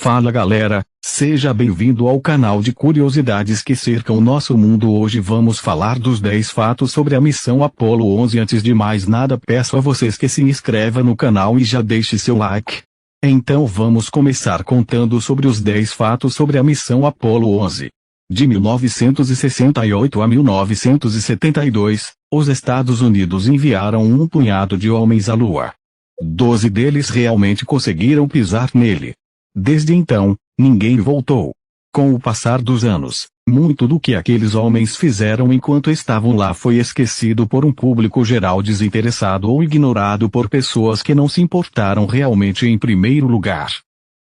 Fala galera, seja bem-vindo ao canal de curiosidades que cercam nosso mundo. Hoje vamos falar dos 10 fatos sobre a missão Apollo 11. Antes de mais nada, peço a vocês que se inscreva no canal e já deixe seu like. Então vamos começar contando sobre os 10 fatos sobre a missão Apollo 11. De 1968 a 1972, os Estados Unidos enviaram um punhado de homens à Lua. 12 deles realmente conseguiram pisar nele. Desde então, ninguém voltou. Com o passar dos anos, muito do que aqueles homens fizeram enquanto estavam lá foi esquecido por um público geral desinteressado ou ignorado por pessoas que não se importaram realmente. Em primeiro lugar,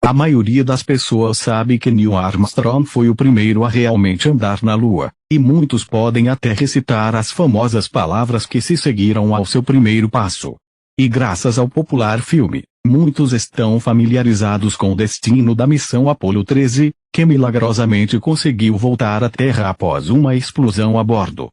a maioria das pessoas sabe que Neil Armstrong foi o primeiro a realmente andar na Lua, e muitos podem até recitar as famosas palavras que se seguiram ao seu primeiro passo. E graças ao popular filme, muitos estão familiarizados com o destino da missão Apollo 13, que milagrosamente conseguiu voltar à Terra após uma explosão a bordo.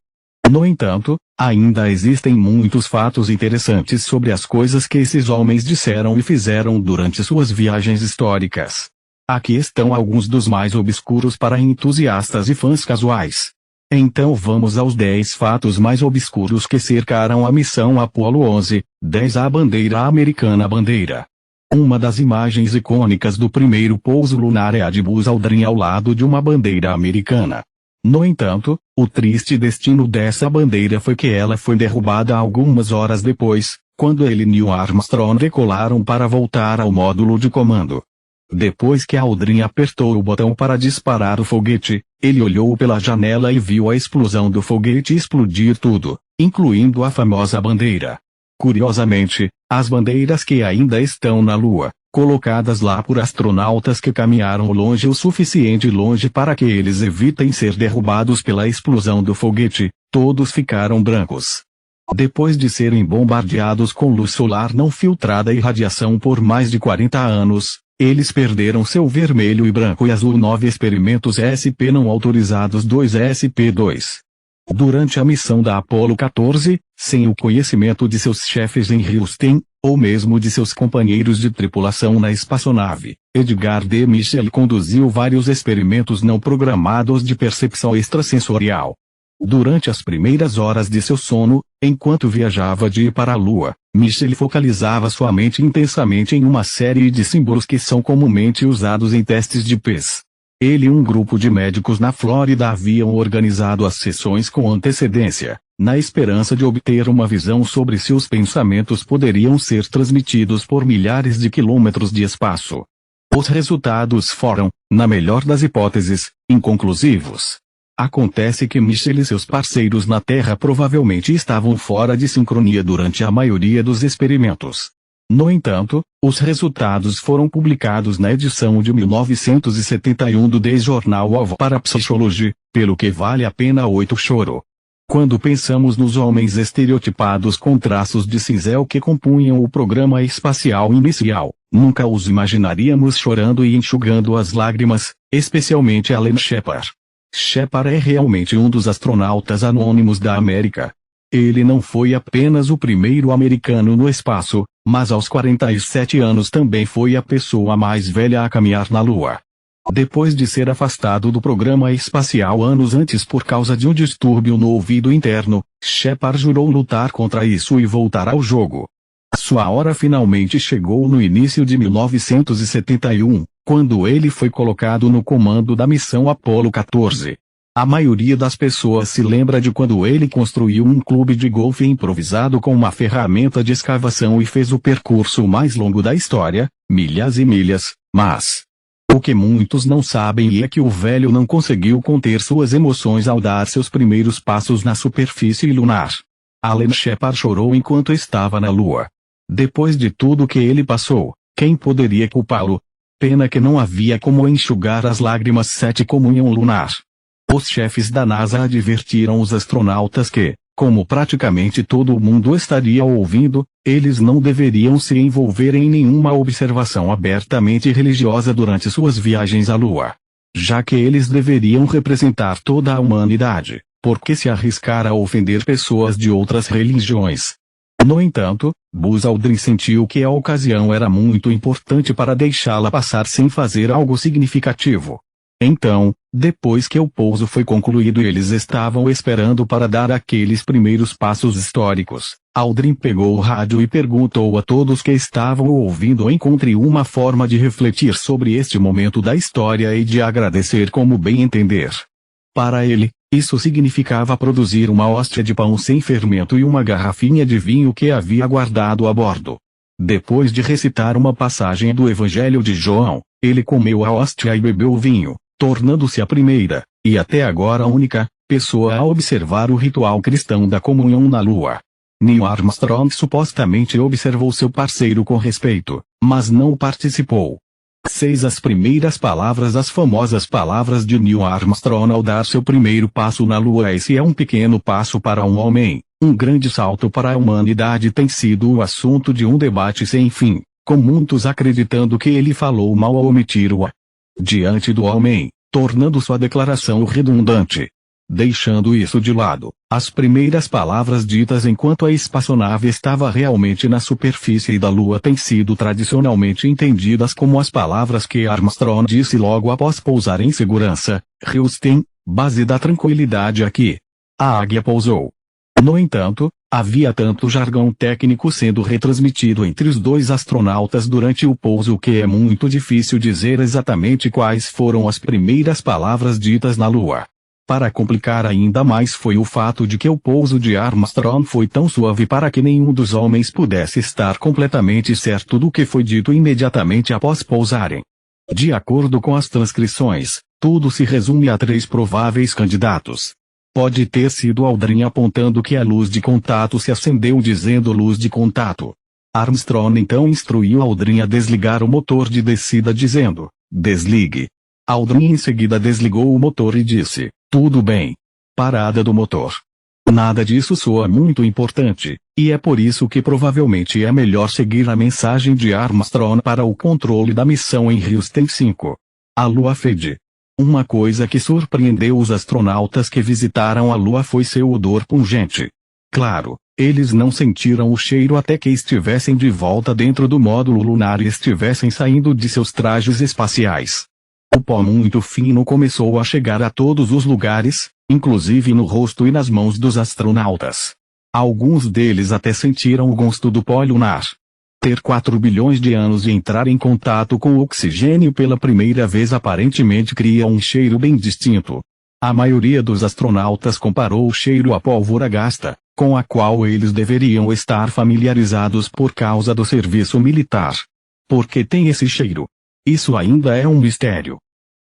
No entanto, ainda existem muitos fatos interessantes sobre as coisas que esses homens disseram e fizeram durante suas viagens históricas. Aqui estão alguns dos mais obscuros para entusiastas e fãs casuais. Então vamos aos 10 fatos mais obscuros que cercaram a missão Apollo 11. 10. A bandeira americana. Bandeira. Uma das imagens icônicas do primeiro pouso lunar é a de Buzz Aldrin ao lado de uma bandeira americana. No entanto, o triste destino dessa bandeira foi que ela foi derrubada algumas horas depois, quando ele e Neil Armstrong decolaram para voltar ao módulo de comando. Depois que Aldrin apertou o botão para disparar o foguete, ele olhou pela janela e viu a explosão do foguete explodir tudo, incluindo a famosa bandeira. Curiosamente, as bandeiras que ainda estão na Lua, colocadas lá por astronautas que caminharam longe o suficiente longe para que eles evitem ser derrubados pela explosão do foguete, todos ficaram brancos. Depois de serem bombardeados com luz solar não filtrada e radiação por mais de 40 anos, eles perderam seu vermelho e branco e azul. 9 experimentos ESP não autorizados. 2 ESP-2. Durante a missão da Apollo 14, sem o conhecimento de seus chefes em Houston, ou mesmo de seus companheiros de tripulação na espaçonave, Edgar D. Mitchell conduziu vários experimentos não programados de percepção extrasensorial. Durante as primeiras horas de seu sono, enquanto viajava de ir para a Lua, Mitchell focalizava sua mente intensamente em uma série de símbolos que são comumente usados em testes de PES. Ele e um grupo de médicos na Flórida haviam organizado as sessões com antecedência, na esperança de obter uma visão sobre se os pensamentos poderiam ser transmitidos por milhares de quilômetros de espaço. Os resultados foram, na melhor das hipóteses, inconclusivos. Acontece que Mitchell e seus parceiros na Terra provavelmente estavam fora de sincronia durante a maioria dos experimentos. No entanto, os resultados foram publicados na edição de 1971 do The Journal of Parapsychology, pelo que vale a pena 8 choro. Quando pensamos nos homens estereotipados com traços de cinzel que compunham o programa espacial inicial, nunca os imaginaríamos chorando e enxugando as lágrimas, especialmente Alan Shepard. Shepard é realmente um dos astronautas anônimos da América. Ele não foi apenas o primeiro americano no espaço, mas aos 47 anos também foi a pessoa mais velha a caminhar na Lua. Depois de ser afastado do programa espacial anos antes por causa de um distúrbio no ouvido interno, Shepard jurou lutar contra isso e voltar ao jogo. Sua hora finalmente chegou no início de 1971, quando ele foi colocado no comando da missão Apollo 14. A maioria das pessoas se lembra de quando ele construiu um clube de golfe improvisado com uma ferramenta de escavação e fez o percurso mais longo da história, milhas e milhas, mas o que muitos não sabem é que o velho não conseguiu conter suas emoções ao dar seus primeiros passos na superfície lunar. Alan Shepard chorou enquanto estava na Lua. Depois de tudo que ele passou, quem poderia culpá-lo? Pena que não havia como enxugar as lágrimas. 7 Comunhão lunar. Os chefes da NASA advertiram os astronautas que, como praticamente todo o mundo estaria ouvindo, eles não deveriam se envolver em nenhuma observação abertamente religiosa durante suas viagens à Lua. Já que eles deveriam representar toda a humanidade, porque se arriscar a ofender pessoas de outras religiões. No entanto, Buzz Aldrin sentiu que a ocasião era muito importante para deixá-la passar sem fazer algo significativo. Então, depois que o pouso foi concluído e eles estavam esperando para dar aqueles primeiros passos históricos, Aldrin pegou o rádio e perguntou a todos que estavam ouvindo: encontre uma forma de refletir sobre este momento da história e de agradecer como bem entender. Para ele, isso significava produzir uma hóstia de pão sem fermento e uma garrafinha de vinho que havia guardado a bordo. Depois de recitar uma passagem do Evangelho de João, ele comeu a hóstia e bebeu o vinho, tornando-se a primeira, e até agora a única, pessoa a observar o ritual cristão da comunhão na Lua. Neil Armstrong supostamente observou seu parceiro com respeito, mas não participou. 6. As primeiras palavras. As famosas palavras de Neil Armstrong ao dar seu primeiro passo na Lua: esse é um pequeno passo para um homem, um grande salto para a humanidade, tem sido o assunto de um debate sem fim, com muitos acreditando que ele falou mal ao omitir o "a" diante do homem, tornando sua declaração redundante. Deixando isso de lado, as primeiras palavras ditas enquanto a espaçonave estava realmente na superfície da Lua têm sido tradicionalmente entendidas como as palavras que Armstrong disse logo após pousar em segurança: Houston, base da tranquilidade aqui. A águia pousou. No entanto, havia tanto jargão técnico sendo retransmitido entre os dois astronautas durante o pouso que é muito difícil dizer exatamente quais foram as primeiras palavras ditas na Lua. Para complicar ainda mais foi o fato de que o pouso de Armstrong foi tão suave para que nenhum dos homens pudesse estar completamente certo do que foi dito imediatamente após pousarem. De acordo com as transcrições, tudo se resume a 3 prováveis candidatos. Pode ter sido Aldrin apontando que a luz de contato se acendeu dizendo luz de contato. Armstrong então instruiu Aldrin a desligar o motor de descida dizendo, desligue. Aldrin em seguida desligou o motor e disse, tudo bem. Parada do motor. Nada disso soa muito importante, e é por isso que provavelmente é melhor seguir a mensagem de Armstrong para o controle da missão em Houston 5. A Lua fede. Uma coisa que surpreendeu os astronautas que visitaram a Lua foi seu odor pungente. Claro, eles não sentiram o cheiro até que estivessem de volta dentro do módulo lunar e estivessem saindo de seus trajes espaciais. O pó muito fino começou a chegar a todos os lugares, inclusive no rosto e nas mãos dos astronautas. Alguns deles até sentiram o gosto do pó lunar. Ter 4 bilhões de anos e entrar em contato com o oxigênio pela primeira vez aparentemente cria um cheiro bem distinto. A maioria dos astronautas comparou o cheiro à pólvora gasta, com a qual eles deveriam estar familiarizados por causa do serviço militar. Por que tem esse cheiro? Isso ainda é um mistério.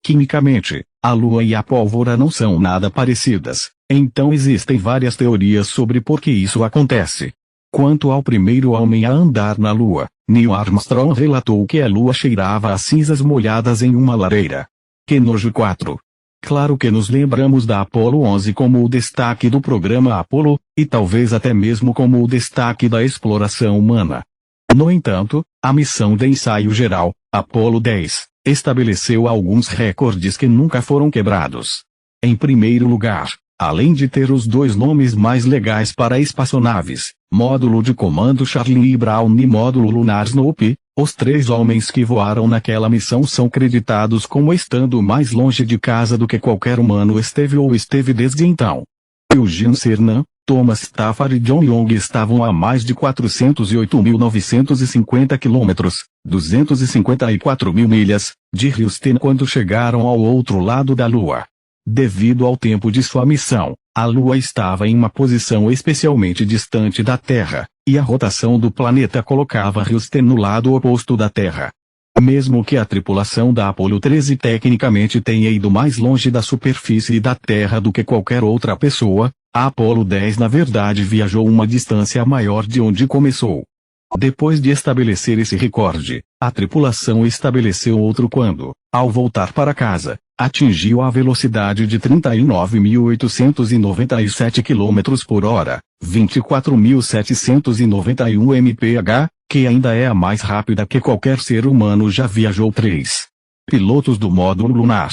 Quimicamente, a Lua e a pólvora não são nada parecidas, então existem várias teorias sobre por que isso acontece. Quanto ao primeiro homem a andar na Lua, Neil Armstrong relatou que a Lua cheirava a cinzas molhadas em uma lareira. Que nojo. 4. Claro que nos lembramos da Apollo 11 como o destaque do programa Apollo, e talvez até mesmo como o destaque da exploração humana. No entanto, a missão de ensaio geral, Apollo 10, estabeleceu alguns recordes que nunca foram quebrados. Em primeiro lugar, além de ter os 2 nomes mais legais para espaçonaves, Módulo de Comando Charlie Brown e Módulo Lunar Snoopy, os 3 homens que voaram naquela missão são creditados como estando mais longe de casa do que qualquer humano esteve ou esteve desde então. Eugene Cernan, Thomas Stafford e John Young estavam a mais de 408.950 quilômetros, 254 mil milhas, de Houston quando chegaram ao outro lado da Lua. Devido ao tempo de sua missão, a Lua estava em uma posição especialmente distante da Terra, e a rotação do planeta colocava Houston no lado oposto da Terra. Mesmo que a tripulação da Apollo 13 tecnicamente tenha ido mais longe da superfície da Terra do que qualquer outra pessoa, a Apollo 10 na verdade viajou uma distância maior de onde começou. Depois de estabelecer esse recorde, a tripulação estabeleceu outro quando, ao voltar para casa, atingiu a velocidade de 39.897 km por hora, 24.791 mph, que ainda é a mais rápida que qualquer ser humano já viajou. 3. Pilotos do módulo lunar.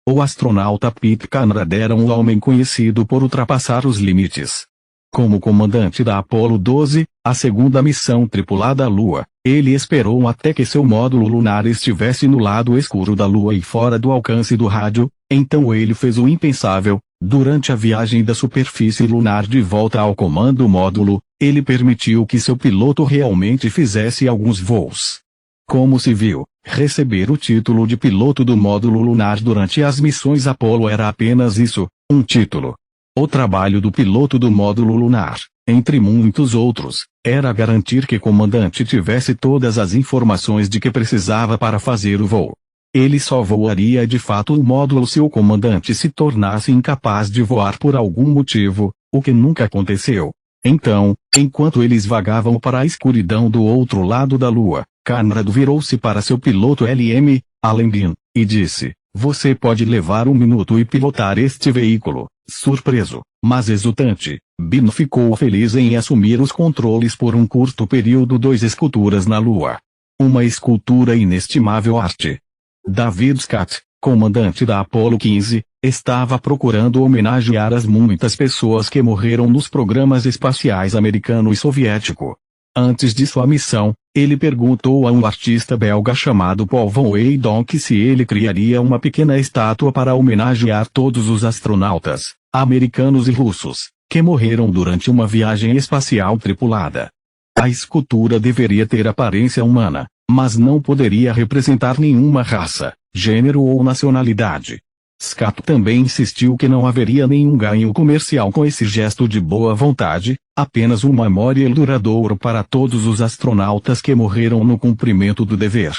O astronauta Pete Canada era um homem conhecido por ultrapassar os limites. Como comandante da Apollo 12, a segunda missão tripulada à Lua, ele esperou até que seu módulo lunar estivesse no lado escuro da Lua e fora do alcance do rádio, então ele fez o impensável. Durante a viagem da superfície lunar de volta ao comando módulo, ele permitiu que seu piloto realmente fizesse alguns voos. Como se viu, receber o título de piloto do módulo lunar durante as missões Apollo era apenas isso, um título. O trabalho do piloto do módulo lunar, entre muitos outros, era garantir que o comandante tivesse todas as informações de que precisava para fazer o voo. Ele só voaria de fato o módulo se o comandante se tornasse incapaz de voar por algum motivo, o que nunca aconteceu. Então, enquanto eles vagavam para a escuridão do outro lado da Lua, Conrad virou-se para seu piloto LM, Allen Bean, e disse: "Você pode levar um minuto e pilotar este veículo." Surpreso, mas exultante, Bean ficou feliz em assumir os controles por um curto período. 2 esculturas na Lua. Uma escultura inestimável arte. David Scott, comandante da Apollo 15, estava procurando homenagear as muitas pessoas que morreram nos programas espaciais americano e soviético. Antes de sua missão, ele perguntou a um artista belga chamado Paul Van Weyden se ele criaria uma pequena estátua para homenagear todos os astronautas, americanos e russos, que morreram durante uma viagem espacial tripulada. A escultura deveria ter aparência humana, mas não poderia representar nenhuma raça, gênero ou nacionalidade. Scott também insistiu que não haveria nenhum ganho comercial com esse gesto de boa vontade, apenas uma memória duradoura para todos os astronautas que morreram no cumprimento do dever.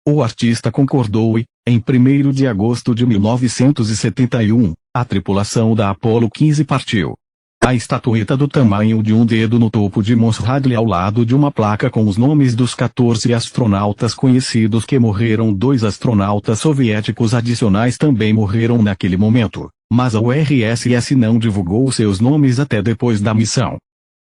O artista concordou e, em 1º de agosto de 1971, a tripulação da Apollo 15 partiu. A estatueta do tamanho de um dedo no topo de Mons Hadley ao lado de uma placa com os nomes dos 14 astronautas conhecidos que morreram. 2 astronautas soviéticos adicionais também morreram naquele momento, mas a URSS não divulgou seus nomes até depois da missão.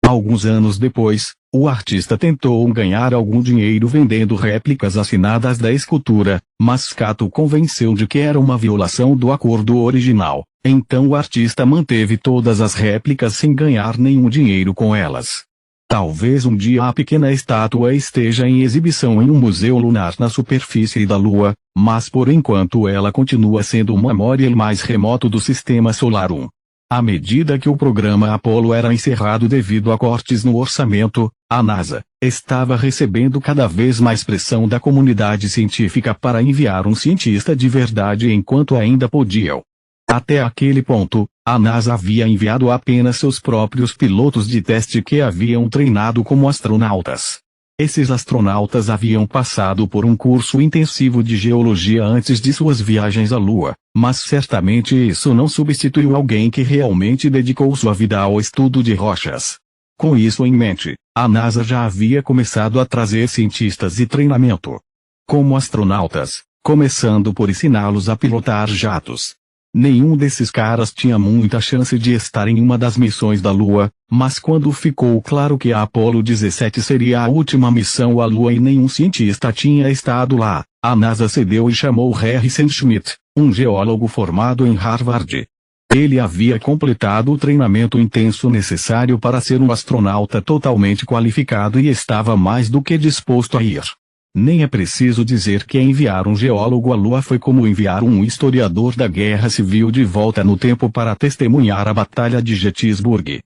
Alguns anos depois, o artista tentou ganhar algum dinheiro vendendo réplicas assinadas da escultura, mas Scott o convenceu de que era uma violação do acordo original. Então o artista manteve todas as réplicas sem ganhar nenhum dinheiro com elas. Talvez um dia a pequena estátua esteja em exibição em um museu lunar na superfície da Lua, mas por enquanto ela continua sendo uma memória mais remoto do Sistema Solar 1. À medida que o programa Apollo era encerrado devido a cortes no orçamento, a NASA estava recebendo cada vez mais pressão da comunidade científica para enviar um cientista de verdade enquanto ainda podiam. Até aquele ponto, a NASA havia enviado apenas seus próprios pilotos de teste que haviam treinado como astronautas. Esses astronautas haviam passado por um curso intensivo de geologia antes de suas viagens à Lua, mas certamente isso não substituiu alguém que realmente dedicou sua vida ao estudo de rochas. Com isso em mente, a NASA já havia começado a trazer cientistas de treinamento como astronautas, começando por ensiná-los a pilotar jatos. Nenhum desses caras tinha muita chance de estar em uma das missões da Lua, mas quando ficou claro que a Apollo 17 seria a última missão à Lua e nenhum cientista tinha estado lá, a NASA cedeu e chamou Harrison Schmitt, um geólogo formado em Harvard. Ele havia completado o treinamento intenso necessário para ser um astronauta totalmente qualificado e estava mais do que disposto a ir. Nem é preciso dizer que enviar um geólogo à Lua foi como enviar um historiador da Guerra Civil de volta no tempo para testemunhar a Batalha de Gettysburg.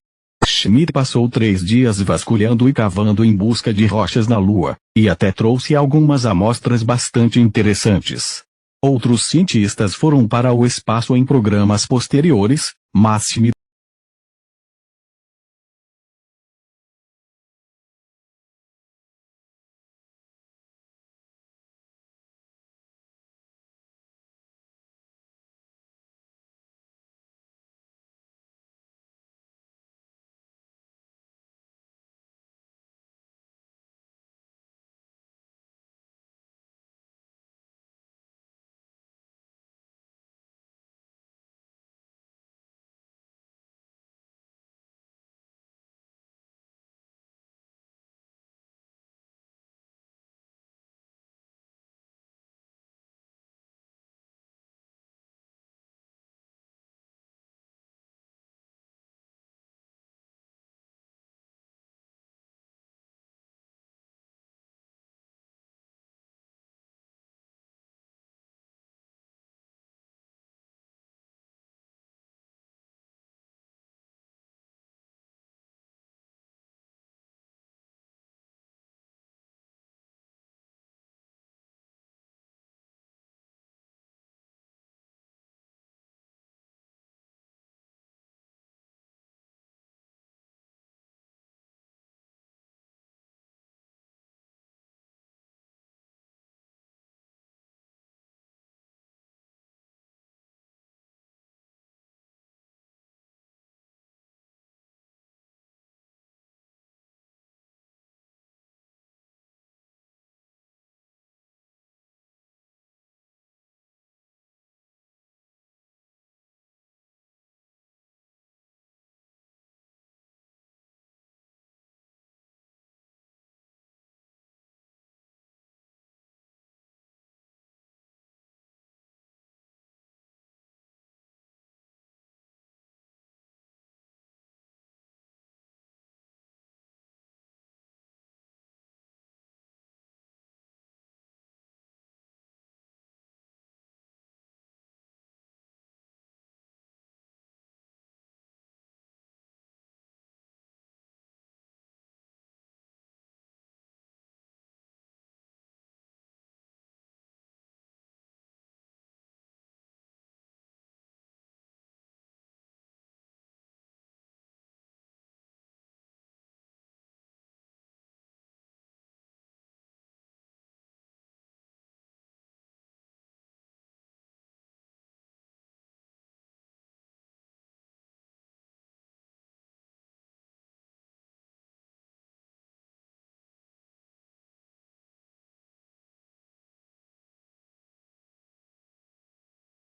Schmitt passou 3 dias vasculhando e cavando em busca de rochas na Lua, e até trouxe algumas amostras bastante interessantes. Outros cientistas foram para o espaço em programas posteriores, mas Schmitt